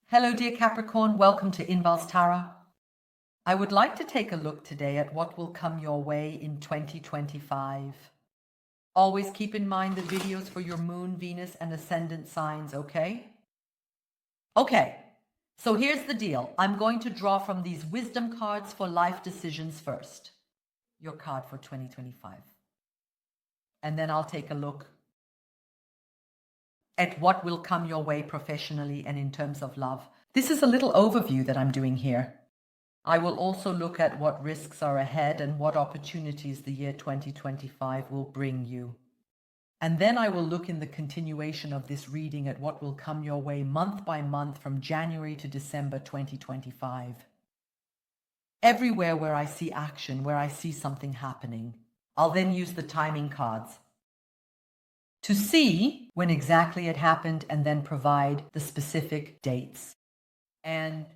Hello, dear Capricorn. Welcome to inbalstarot. I would like to take a look today at what will come your way in 2025. Always keep in mind the videos for your moon, Venus, and ascendant signs, okay? Okay, so here's the deal. I'm going to draw from these wisdom cards for life decisions first. Your card for 2025. And then I'll take a look at what will come your way professionally and in terms of love. This is a little overview that I'm doing here. I will also look at what risks are ahead and what opportunities the year 2025 will bring you. And then I will look in the continuation of this reading at what will come your way month by month from January to December 2025. Everywhere where I see action, where I see something happening, I'll then use the timing cards to see when exactly it happened and then provide the specific dates. And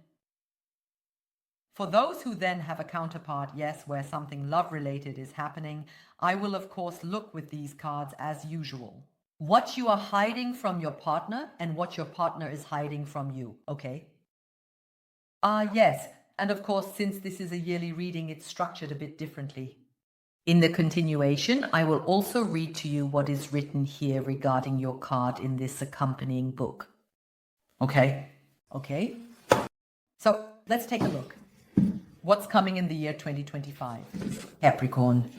for those who then have a counterpart, yes, where something love-related is happening, I will of course look with these cards as usual. What you are hiding from your partner and what your partner is hiding from you, okay? Yes, and of course, since this is a yearly reading, it's structured a bit differently. In the continuation, I will also read to you what is written here regarding your card in this accompanying book. Okay? Okay? So let's take a look. What's coming in the year 2025? Capricorn.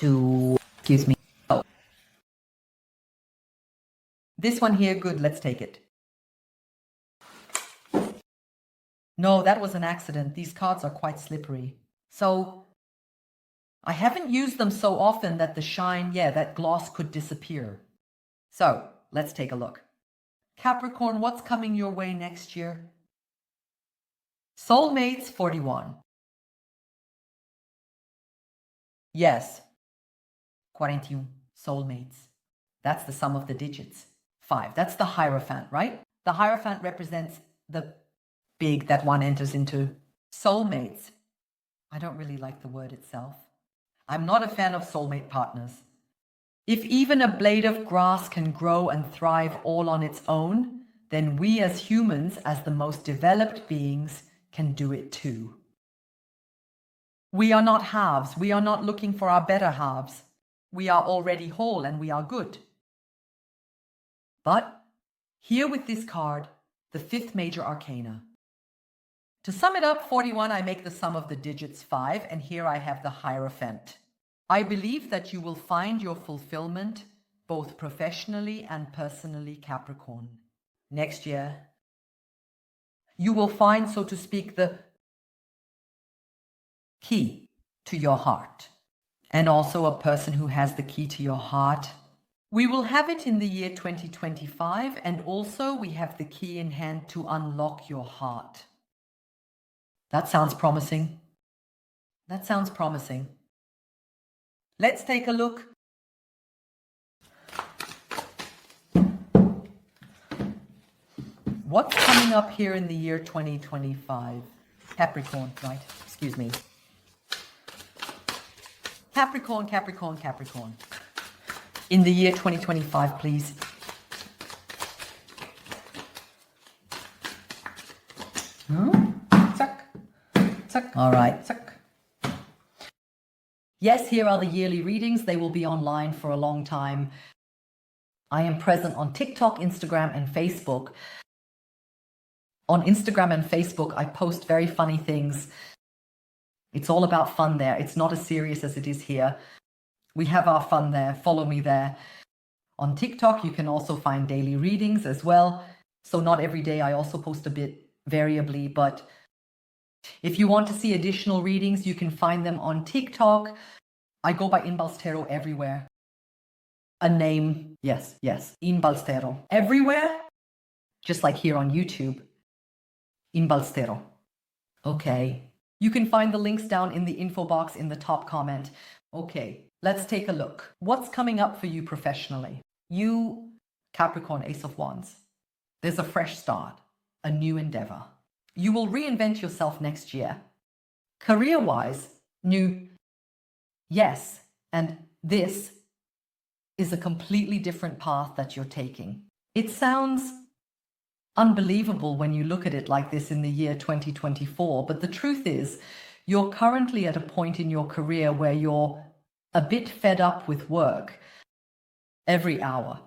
Excuse me. Oh. This one here, good, let's take it. No, that was an accident. These cards are quite slippery. So I haven't used them so often that the shine, that gloss could disappear. So let's take a look. Capricorn, what's coming your way next year? Soulmates 41. Yes. 41. Soulmates. That's the sum of the digits. 5. That's the Hierophant, right? The Hierophant represents the big that one enters into. Soulmates. I don't really like the word itself. I'm not a fan of soulmate partners. If even a blade of grass can grow and thrive all on its own, then we as humans, as the most developed beings, can do it too. We are not halves. We are not looking for our better halves. We are already whole and we are good. But here with this card, the 5th major arcana. To sum it up, 41, I make the sum of the digits 5, and here I have the Hierophant. I believe that you will find your fulfillment both professionally and personally, Capricorn. Next year, you will find, so to speak, the key to your heart. And also a person who has the key to your heart. We will have it in the year 2025, and also we have the key in hand to unlock your heart. That sounds promising. That sounds promising. Let's take a look. What's coming up here in the year 2025? Capricorn, right? Excuse me. Capricorn, Capricorn, Capricorn. In the year 2025, please. All right. Yes, here are the yearly readings. They will be online for a long time. I am present on TikTok, Instagram, and Facebook. On Instagram and Facebook, I post very funny things. It's all about fun there. It's not as serious as it is here. We have our fun there. Follow me there. On TikTok, you can also find daily readings as well. So not every day. I also post a bit variably, but if you want to see additional readings, you can find them on TikTok. I go by inbalstarot everywhere. A name, yes, inbalstarot. Everywhere, just like here on YouTube, inbalstarot. Okay, you can find the links down in the info box in the top comment. Okay, let's take a look. What's coming up for you professionally? You, Capricorn, Ace of Wands. There's a fresh start, a new endeavor. You will reinvent yourself next year. Career-wise, new, yes, and this is a completely different path that you're taking. It sounds unbelievable when you look at it like this in the year 2024. But the truth is, you're currently at a point in your career where you're a bit fed up with work. Every hour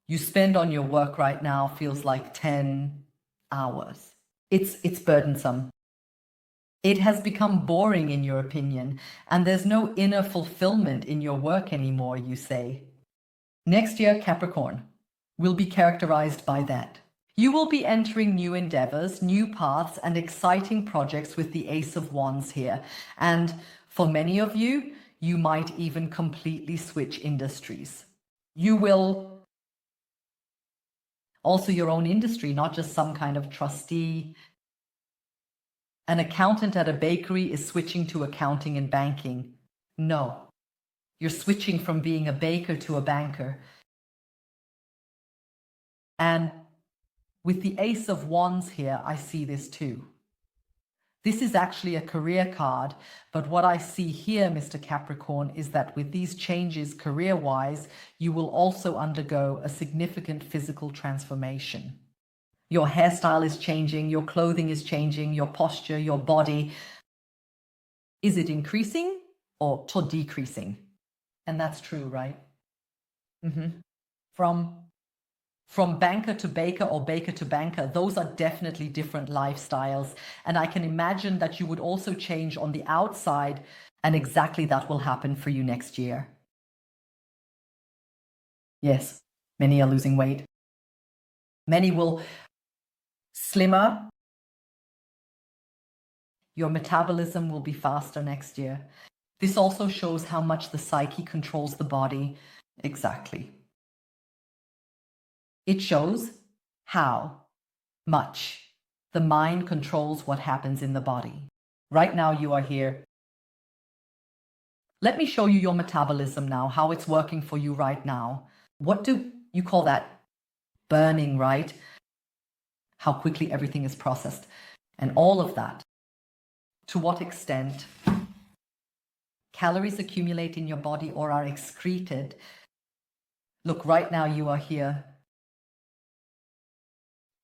you spend on your work right now feels like 10 hours. It's burdensome. It has become boring in your opinion, and there's no inner fulfillment in your work anymore, you say. Next year, Capricorn, will be characterized by that. You will be entering new endeavors, new paths, and exciting projects with the Ace of Wands here. And for many of you, you might even completely switch industries. You will also your own industry, not just some kind of trustee. An accountant at a bakery is switching to accounting and banking. No, you're switching from being a baker to a banker. And with the Ace of Wands here, I see this too. This is actually a career card, but what I see here, Mr. Capricorn, is that with these changes career-wise, you will also undergo a significant physical transformation. Your hairstyle is changing, your clothing is changing, your posture, your body. Is it increasing or decreasing? And that's true, right? From banker to baker or baker to banker, those are definitely different lifestyles. And I can imagine that you would also change on the outside, and exactly that will happen for you next year. Yes, many are losing weight. Many will slimmer. Your metabolism will be faster next year. This also shows how much the psyche controls the body. Exactly. It shows how much the mind controls what happens in the body. Right now you are here. Let me show you your metabolism now, how it's working for you right now. What do you call that? Burning, right? How quickly everything is processed. And all of that. To what extent calories accumulate in your body or are excreted. Look, right now you are here.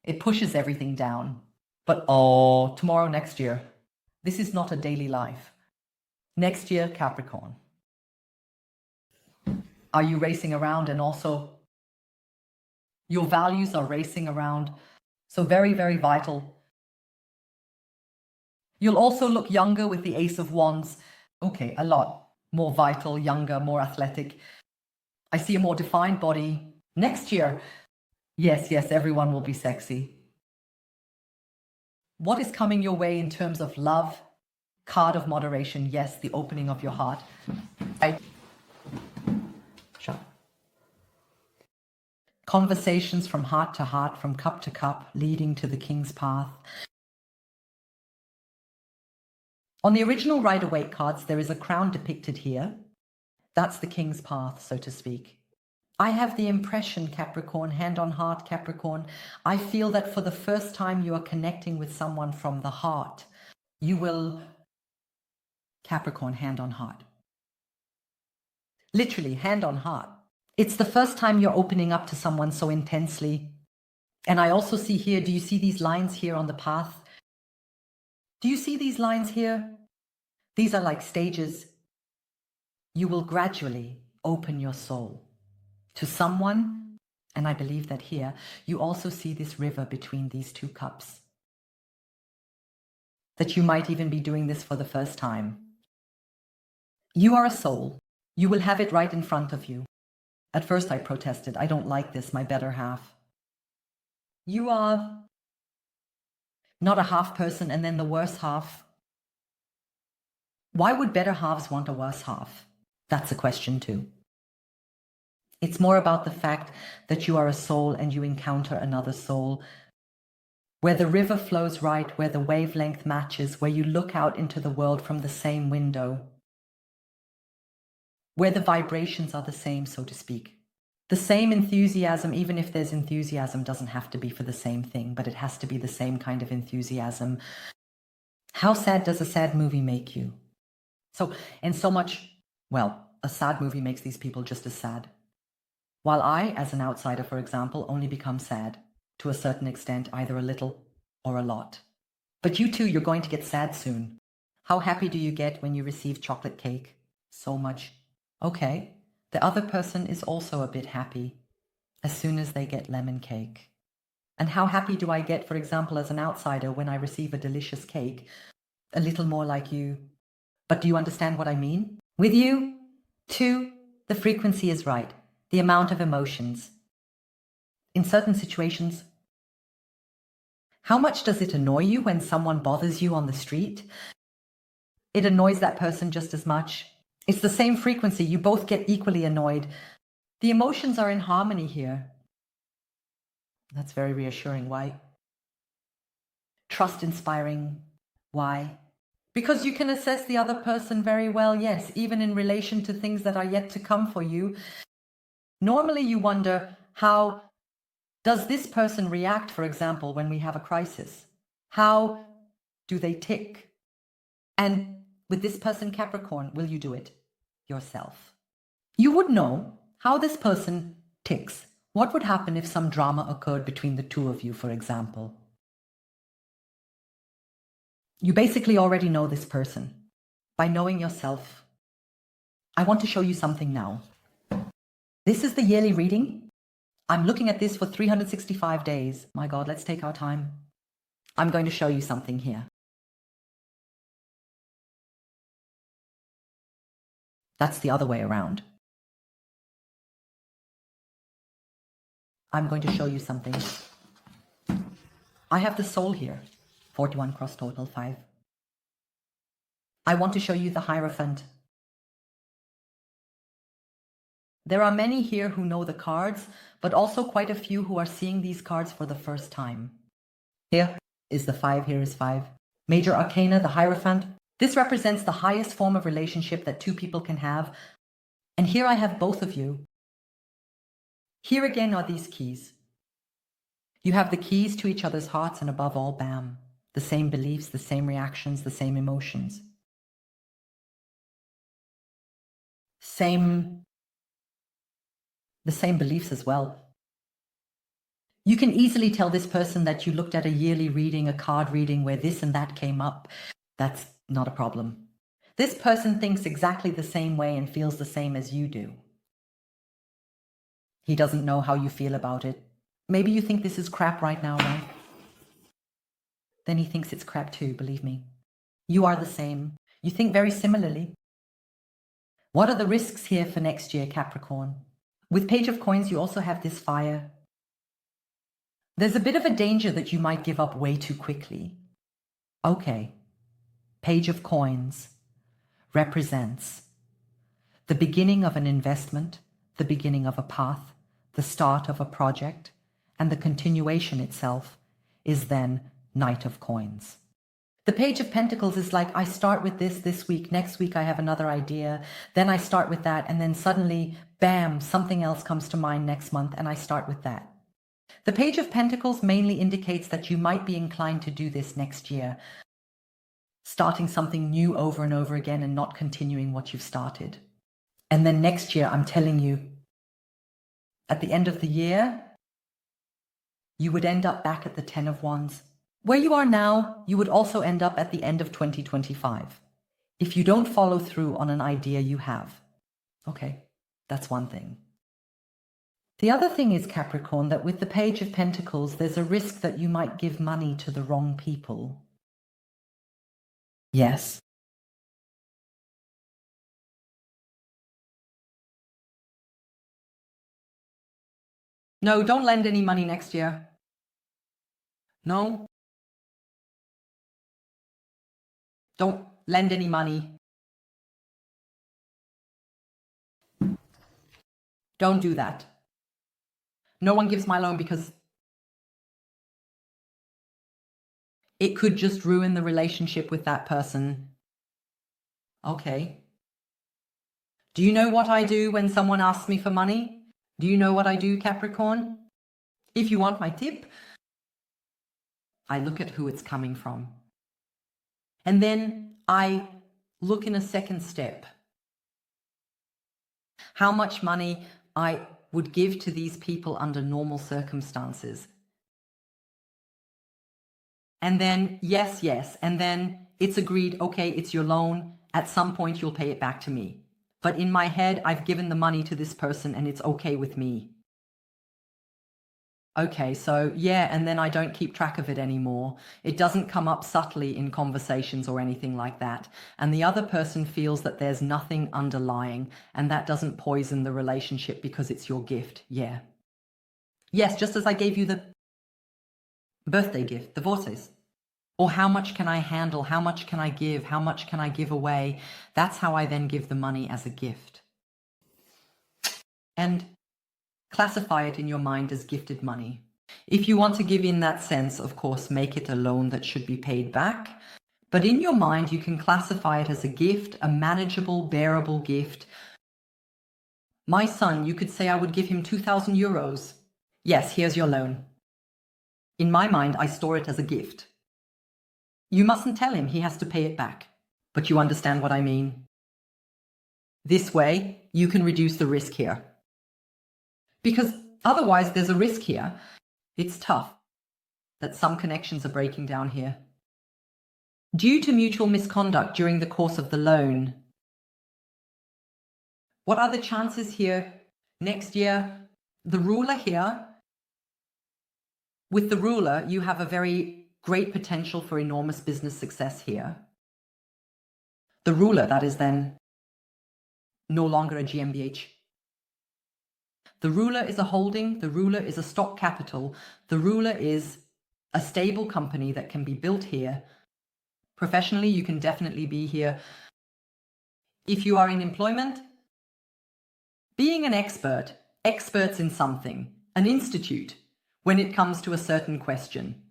It pushes everything down. But tomorrow, next year, this is not a daily life. Next year, Capricorn. Are you racing around, and also your values are racing around? So very, very vital. You'll also look younger with the Ace of Wands. Okay, a lot more vital, younger, more athletic. I see a more defined body. Next year, yes, everyone will be sexy. What is coming your way in terms of love? Card of moderation, yes, the opening of your heart. Conversations from heart to heart, from cup to cup, leading to the King's path. On the original Rider-Waite cards, there is a crown depicted here. That's the King's path, so to speak. I have the impression, Capricorn, hand on heart, Capricorn, I feel that for the first time you are connecting with someone from the heart. You will, Capricorn, hand on heart. Literally, hand on heart. It's the first time you're opening up to someone so intensely. And I also see here, do you see these lines here on the path? Do you see these lines here? These are like stages. You will gradually open your soul to someone, and I believe that here you also see this river between these two cups. That you might even be doing this for the first time. You are a soul. You will have it right in front of you. At first I protested. I don't like this, my better half. You are not a half person and then the worse half. Why would better halves want a worse half? That's a question too. It's more about the fact that you are a soul and you encounter another soul, where the river flows right, where the wavelength matches, where you look out into the world from the same window, where the vibrations are the same, so to speak. The same enthusiasm, even if there's enthusiasm, doesn't have to be for the same thing, but it has to be the same kind of enthusiasm. How sad does a sad movie make you? A sad movie makes these people just as sad. While I, as an outsider, for example, only become sad. to a certain extent, either a little or a lot. But you too, you're going to get sad soon. How happy do you get when you receive chocolate cake? So much. Okay, the other person is also a bit happy as soon as they get lemon cake. And how happy do I get, for example, as an outsider when I receive a delicious cake, a little more like you? But do you understand what I mean? With you, too, the frequency is right, the amount of emotions. In certain situations, how much does it annoy you when someone bothers you on the street? It annoys that person just as much. It's the same frequency. You both get equally annoyed. The emotions are in harmony here. That's very reassuring. Why? Trust inspiring. Why? Because you can assess the other person very well, yes, even in relation to things that are yet to come for you. Normally you wonder, how does this person react, for example, when we have a crisis? How do they tick? And with this person, Capricorn, will you do it yourself? You would know how this person ticks. What would happen if some drama occurred between the two of you, for example? You basically already know this person. By knowing yourself, I want to show you something now. This is the yearly reading. I'm looking at this for 365 days. My God, let's take our time. I'm going to show you something here. That's the other way around. I'm going to show you something. I have the soul here. 41 cross total 5. I want to show you the Hierophant. There are many here who know the cards, but also quite a few who are seeing these cards for the first time. Here is the 5, here is 5. Major Arcana, the Hierophant. This represents the highest form of relationship that two people can have. And here I have both of you. Here again are these keys. You have the keys to each other's hearts, and above all, bam, the same beliefs, the same reactions, the same emotions. The same beliefs as well. You can easily tell this person that you looked at a yearly reading, a card reading where this and that came up. That's not a problem. This person thinks exactly the same way and feels the same as you do. He doesn't know how you feel about it. Maybe you think this is crap right now, right? Then he thinks it's crap too, believe me. You are the same. You think very similarly. What are the risks here for next year, Capricorn? With Page of Coins, you also have this Fire. There's a bit of a danger that you might give up way too quickly. Okay. Page of Coins represents the beginning of an investment, the beginning of a path, the start of a project, and the continuation itself is then Knight of Coins. The Page of Pentacles is like, I start with this week, next week I have another idea, then I start with that, and then suddenly, bam, something else comes to mind next month, and I start with that. The Page of Pentacles mainly indicates that you might be inclined to do this next year, starting something new over and over again and not continuing what you've started. And then next year, I'm telling you, at the end of the year, you would end up back at the 10 of Wands. Where you are now, you would also end up at the end of 2025. If you don't follow through on an idea you have. Okay, that's one thing. The other thing is, Capricorn, that with the Page of Pentacles, there's a risk that you might give money to the wrong people. Yes. No, don't lend any money next year. No. Don't lend any money. Don't do that. No one gives my loan because it could just ruin the relationship with that person. Okay. Do you know what I do when someone asks me for money? Do you know what I do, Capricorn? If you want my tip, I look at who it's coming from. And then I look in a second step. How much money I would give to these people under normal circumstances. And then, yes, yes. And then it's agreed, okay, it's your loan. At some point, you'll pay it back to me. But in my head, I've given the money to this person and it's okay with me. Okay, so yeah, and then I don't keep track of it anymore. It doesn't come up subtly in conversations or anything like that. And the other person feels that there's nothing underlying and that doesn't poison the relationship because it's your gift. Yeah. Yes, just as I gave you the birthday gift, the divorces. Or how much can I handle? How much can I give? How much can I give away? That's how I then give the money as a gift. And classify it in your mind as gifted money. If you want to give in that sense, of course, make it a loan that should be paid back. But in your mind, you can classify it as a gift, a manageable, bearable gift. My son, you could say I would give him 2,000 euros. Yes, here's your loan. In my mind, I store it as a gift. You mustn't tell him he has to pay it back. But you understand what I mean. This way, you can reduce the risk here. Because otherwise there's a risk here. It's tough that some connections are breaking down here. Due to mutual misconduct during the course of the loan. What are the chances here? Next year, the ruler here. With the ruler, you have a very great potential for enormous business success here. The ruler, that is then no longer a GmbH. The ruler is a holding, the ruler is a stock capital, the ruler is a stable company that can be built here. Professionally, you can definitely be here. If you are in employment, being an expert, experts in something, an institute, when it comes to a certain question.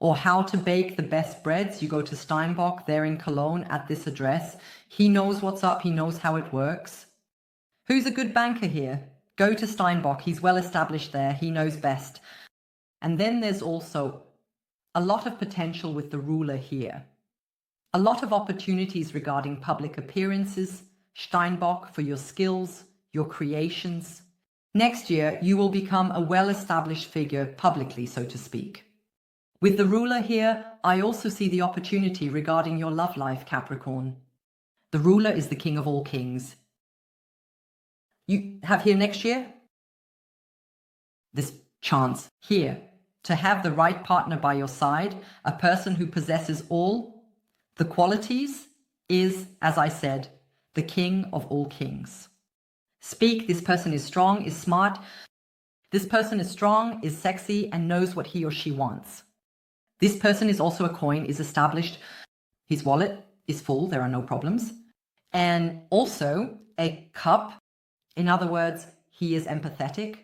Or how to bake the best breads, you go to Steinbock, there in Cologne, at this address. He knows what's up, he knows how it works. Who's a good banker here? Go to Steinbock, he's well established there, he knows best. And then there's also a lot of potential with the ruler here. A lot of opportunities regarding public appearances, Steinbock, for your skills, your creations. Next year, you will become a well-established figure publicly, so to speak. With the ruler here, I also see the opportunity regarding your love life, Capricorn. The ruler is the king of all kings. You have here next year this chance here to have the right partner by your side, a person who possesses all the qualities, is, as I said, the king of all kings. Speak, this person is strong, is smart. This person is strong, is sexy, and knows what he or she wants. This person is also a coin, is established. His wallet is full, there are no problems. And also a cup. In other words, he is empathetic,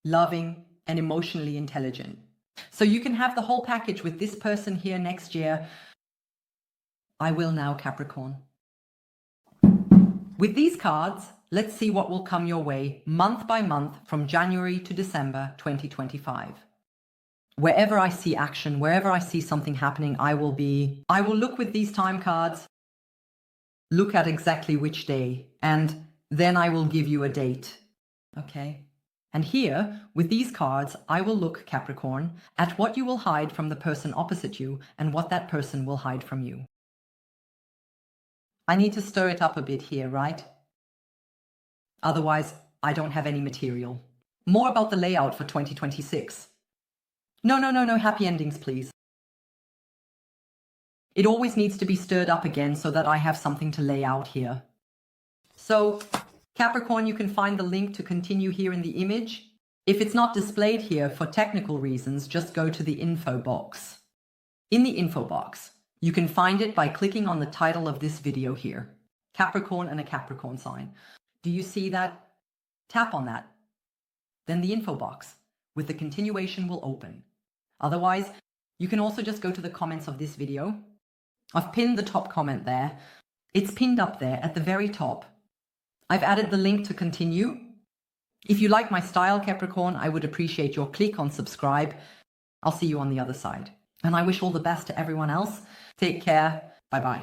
loving, and emotionally intelligent. So you can have the whole package with this person here next year. I will now, Capricorn. With these cards, let's see what will come your way month by month from January to December 2025. Wherever I see action, wherever I see something happening, I will look with these time cards, look at exactly which day, and then I will give you a date. Okay? And here, with these cards, I will look, Capricorn, at what you will hide from the person opposite you and what that person will hide from you. I need to stir it up a bit here, right? Otherwise, I don't have any material. More about the layout for 2026. No, happy endings, please. It always needs to be stirred up again so that I have something to lay out here. So, Capricorn, you can find the link to continue here in the image. If it's not displayed here for technical reasons, just go to the info box. In the info box, you can find it by clicking on the title of this video here. Capricorn and a Capricorn sign. Do you see that? Tap on that. Then the info box with the continuation will open. Otherwise, you can also just go to the comments of this video. I've pinned the top comment there. It's pinned up there at the very top. I've added the link to continue. If you like my style, Capricorn, I would appreciate your click on subscribe. I'll see you on the other side. And I wish all the best to everyone else. Take care. Bye-bye.